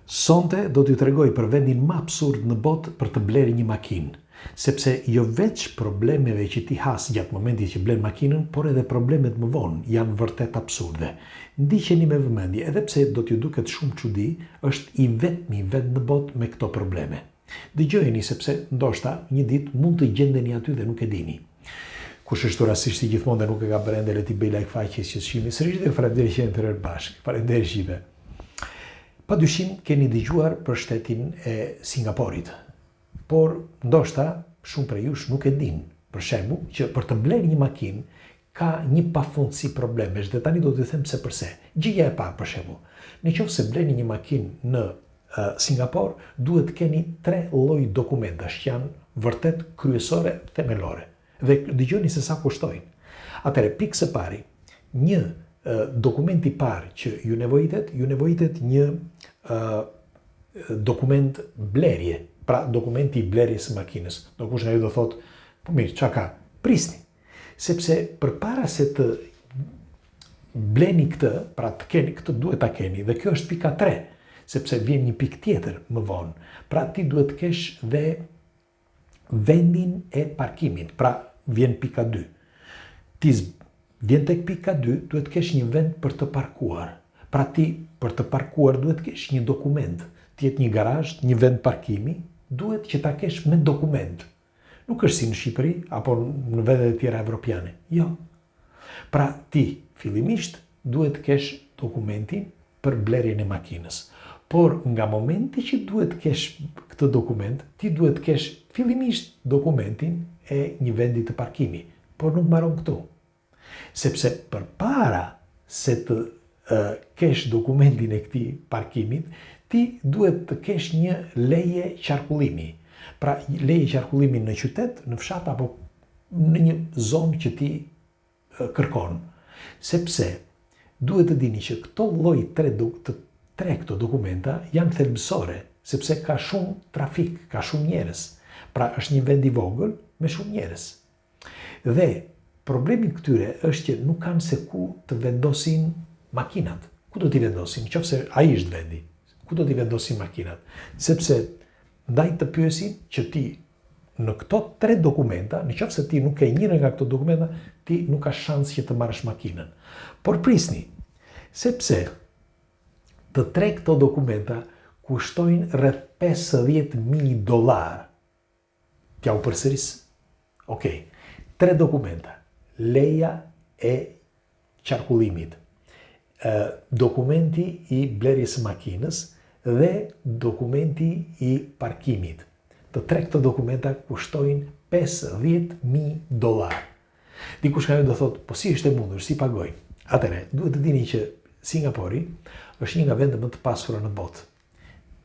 Sonte do t'ju tregoj për vendin më absurd në botë për të blerë një makinë, sepse jo veç problemeve që ti has gjatë momentit që blen makinën, por edhe problemet më vonë janë vërtet absurde. Ndiqeni me vëmendje, edhe pse do t'ju duket shumë çudi, është i vetmi vend në botë me këto probleme. Dëgjojeni sepse ndoshta një ditë mund të gjendeni aty dhe nuk e dini. Kush është rastësisht si gjithmonë dhe nuk e ka bërë le t'i bëj like faqes që shihni sërish dhe faleminderit që jeni të rërë bashkë. Faleminderit shive. Pa dyshim keni dëgjuar për shtetin e Singaporit, por ndoshta shumë prej jush nuk e din, për shembull, që për të blerë një makinë ka një pafundësi problemesh dhe tani do t'ju them pse përse. Gjëja e parë për shembull, nëse bleni një makinë në Singapor, duhet keni 3 lloj dokumentash që janë vërtet kryesore, themelore. Dhe dëgjoni se sa kushtojnë. Atëre, pikë së pari, një dokumenti parë që ju nevojitet një dokument blerje, pra dokumenti i blerjes së makinës. Do kush nga ju do thotë, po mirë, çka ka? Prisni. Sepse përpara se të bleni këtë, pra të keni këtë duhet ta keni, dhe kjo është pika 3, sepse vjen një pikë tjetër më vonë. Pra ti duhet të kesh dhe vendin e parkimit, pra vjen pika 2. Ti vjen tek pika 2, duhet të kesh një vend për të parkuar. Pra ti për të parkuar duhet të kesh një dokument. Ti jetë një garazh, një vend parkimi, duhet që ta kesh me dokument. Nuk është si në Shqipëri apo në vendet e tjera evropiane. Jo. Pra ti fillimisht duhet të kesh dokumentin për blerjen e makinës. Por nga momenti që duhet të kesh këtë dokument, ti duhet të kesh fillimisht dokumentin e një vendi të parkimi. Por nuk mbaron këtu. Sepse përpara se të kesh dokumentin e këtij parkimit, ti duhet të kesh një leje qarkullimi. Pra leje qarkullimi në qytet, në fshat apo në një zonë që ti kërkon. Sepse duhet të dini që këto lloj tre këto dokumenta janë thelbësore, sepse ka shumë trafik, ka shumë njerëz. Pra është një vend i vogël me shumë njerëz. Dhe problemi këtyre është që nuk kanë se ku të vendosin makinat. Ku do t'i vendosin? Nëse ai është vendi, ku do t'i vendosin makinat? Sepse ndaj të pyesin që ti në këto 3 dokumenta, nëse ti nuk ke njërin nga këto dokumenta, ti nuk ka shans që të marrësh makinën. Por prisni, sepse të 3 këto dokumenta kushtojnë rreth $50,000. T'ja u përsëris? Okej. 3 dokumenta. Leja e qarkullimit, dokumenti i blerjes së makinës dhe dokumenti i parkimit. Të 3 këto dokumenta kushtojnë $50,000. Dikush nga ju do thotë, po si është e mundur, si pagojnë? Atëre, duhet të dini që Singapori është një nga vendet më të pasura në botë.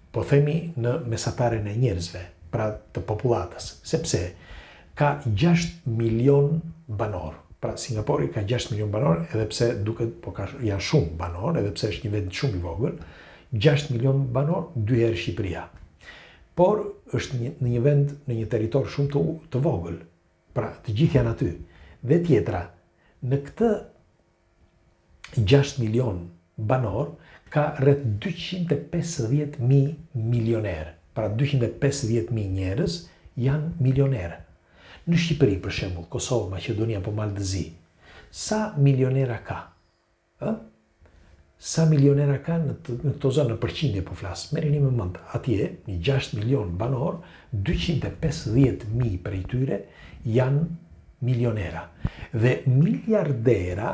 Po themi në mesataren e njerëzve, pra të popullatës, sepse ka 6 milion banor. Pra Singapori ka 6 milion banor, edhe pse duket janë shumë banor, edhe pse është një vend shumë i vogël, 6 milion banor, 2 herë Shqipëria. Por është në një vend, në një territor shumë të vogël. Pra të gjithë janë aty. Dhe tjetra, në këtë 6 milion banor, ka rreth 250,000 milionerë. Pra 250,000 njerëz janë milionerë. Në Shqipëri, për shembull, Kosovë, Maqedonia apo Maldëzi, sa milionera ka? Sa milionera ka në këto zonë, në përqindje po flas. Merreni me mend, atje, një 6 milion banor, 250,000 prej tyre janë milionera. Dhe miliardera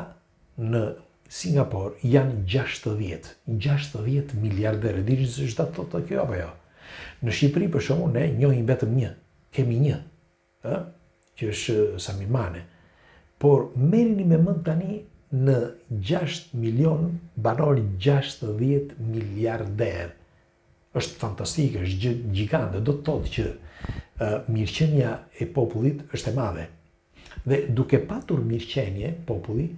në Singapor janë 60 miliardere. Dini se çfarë do të thotë kjo apo jo? Në Shqipëri për shembull ne njohim vetëm një. Kemi një, që është Sami Mane. Por merreni me mend tani në 6 milion banor 60 miliarder. Është fantastike, është gjë gjigante. Do të thotë që mirëqenia e popullit është e madhe. Dhe duke patur mirëqenie populli,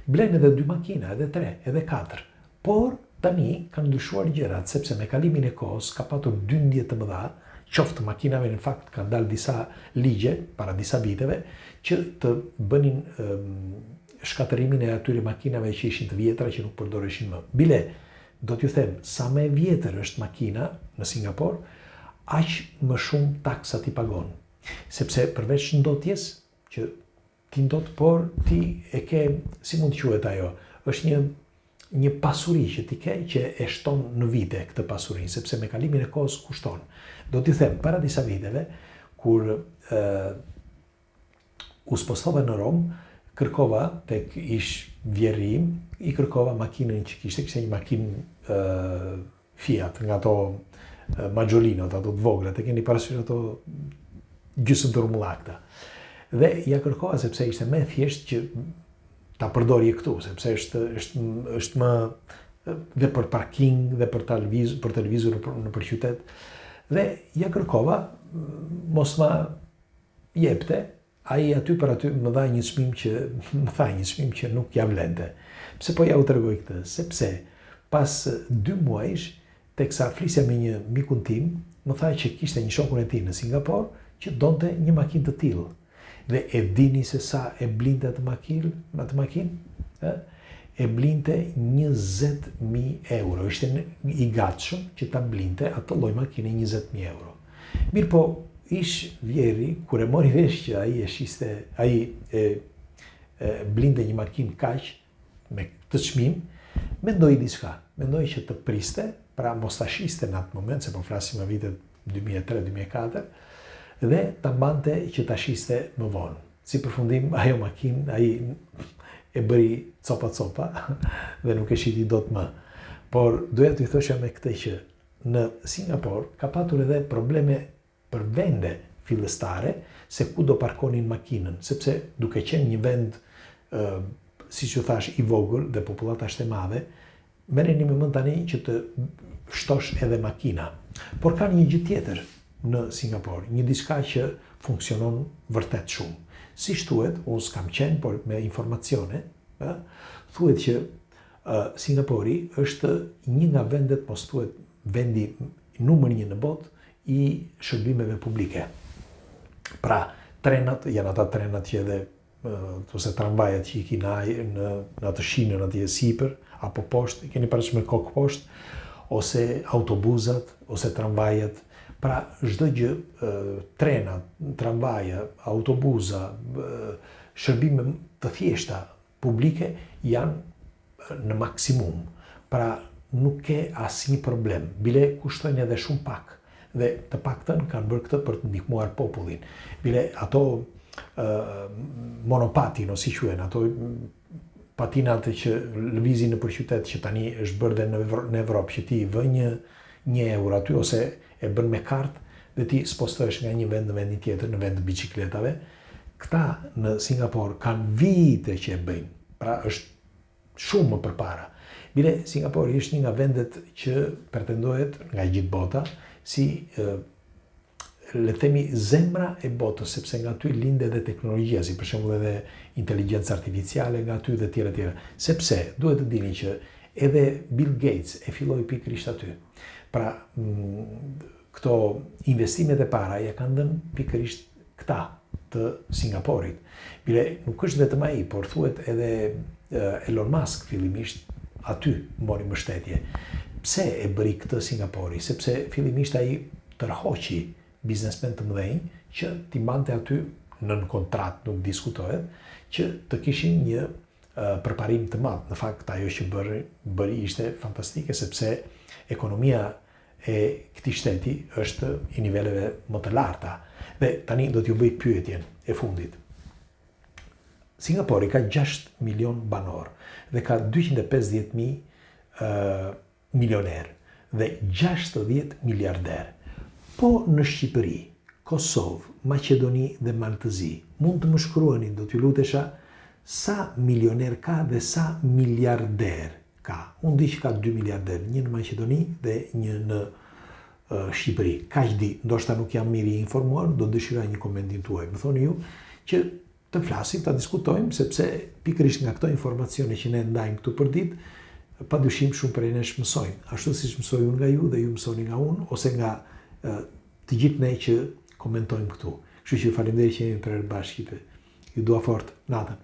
blen edhe 2 makina, edhe 3, edhe 4. Por tani kanë ndryshuar gjërat, sepse me kalimin e kohës ka patur dyndje të mëdha, qoftë makinave, në fakt kanë dalë disa ligje para disa viteve që të bënin shkatërimin e atyre makinave që ishin të vjetra, që nuk përdoreshin më. Bile do t'ju them, sa më e vjetër është makina në Singapur, aq më shumë taksa ti pagon. Sepse përveç ndotjes, që ti ndot, por ti e ke, si mund të quhet ajo, është një pasuri që ti ke që e shton në vite këtë pasuri, sepse me kalimin e kohës kushton. Do t'ju them, para disa viteve, kur u spostova në Rom, kërkova tek ish vjerri im, i kërkova makinën që kishte një makinë Fiat, nga ato Maggiolinot, ato të vogla, e keni parasysh ato gjysmë të rrumullakta. Dhe ja kërkova sepse ishte më thjesht që ta përdorje këtu, sepse është më dhe për parking dhe për televizor në për qytet. Dhe ja kërkova, mos ma jepte, ai aty për aty më tha një çmim që nuk ja vlente. Pse po ja u tregoj këtë? Sepse pas 2 muajsh, teksa flisja me një mikun tim, më tha që kishte një shokun e tij në Singapur që donte një makinë të tillë. Dhe e dini se sa e blinte atë makinë? E blinte 20.000 euro. Ishte i gatshëm që ta blinte atë lloj makine 20.000 euro. Mirë po, ish vjeri, kur e mori vesh që ai blinte një makinë kaq me këtë çmim, mendoi diçka. Mendoi që të priste, pra mos ta shiste në atë moment, se po flasim në vitet 2003-2004, dhe ta mbante që ta shiste më vonë. Si përfundim, ajo makinë, ai e bëri copa dhe nuk e shiti dot më. Por doja t'ju thosha me këtë që në Singapur ka patur edhe probleme për vende fillestare se ku do parkonin makinën, sepse duke qenë një vend, si që thash, i vogël dhe popullata është e madhe, merreni me mend tani që të shtosh edhe makina. Por ka një gjë tjetër në Singapur, një diçka që funksionon vërtet shumë. Si thuhet, unë s'kam qenë, por me informacione, thuhet që Singapuri është një nga vendet, mos thuhet vendi numër 1 në botë i shërbimeve publike. Pra, trenat, janë ata trenat që edhe, ose tramvajat që i ki në atë shinën atje sipër, apo poshtë, keni parasysh me kokë poshtë, ose autobuzat, ose tramvajat. Pra, çdo gjë, trenat, tramvaja, autobuza, shërbime të thjeshta publike janë në maksimum. Pra, nuk ke asnjë problem, bile kushtojnë edhe shumë pak. Dhe të paktën kanë bërë këtë për të ndihmuar popullin. Bile ato monopatin, ose si quhen, ato patinat që lëvizin nëpër qytet, që tani është bërë dhe në Evropë, që ti vë një euro aty, ose e bën me kartë, dhe ti spostohesh nga një vend në vendin tjetër, në vend të biçikletave. Këta në Singapur kanë vite që e bëjnë, pra është shumë më përpara. Bile, Singapuri është një nga vendet që pretendohet nga gjithë bota, si, le themi, zemra e botës, sepse nga aty linde edhe teknologjia, si për shembull edhe inteligjenca artificiale nga aty dhe tjera. Sepse, duhet të dini që edhe Bill Gates e filloi pikërisht aty. Pra, këto investimet e para ja kanë dhënë pikërisht këta të Singapurit. Bile, nuk është vetëm ai, por thuhet edhe Elon Musk fillimisht aty mori mbështetje. Pse e bëri këtë Singapuri? Sepse fillimisht ai tërhoqi biznesmen të mëdhenj që t'i mbante aty nën kontratë, nuk diskutohet, që të kishin një përparim të madh. Në fakt, ajo që bëri ishte fantastike, sepse ekonomia e këtij shteti është i niveleve më të larta. Dhe tani do t'ju bëj pyetjen e fundit. Singapuri ka 6 milion banor dhe ka 250.000 milioner dhe 60 miliarder. Po në Shqipëri, Kosovë, Maqedoni dhe Maltëzi, mund të më shkruani, do t'ju lutesha, sa milioner ka dhe sa miliarder ka. Unë di që ka 2 miliarder, një në Maqedoni dhe një në Shqipëri. Kaq di, ndoshta nuk jam mirë i informuar, do dëshiroj një komentim tuaj. Më thoni ju që të flasim, ta diskutojmë, sepse pikërisht nga këto informacione që ne ndajmë këtu për ditë, padyshim shumë prej nesh mësojnë. Ashtu siç mësoj unë nga ju dhe ju mësoni nga unë, ose nga të gjithë ne që komentojmë këtu. Kështu që faleminderit që jemi për bashkë. Ju dua fort natën.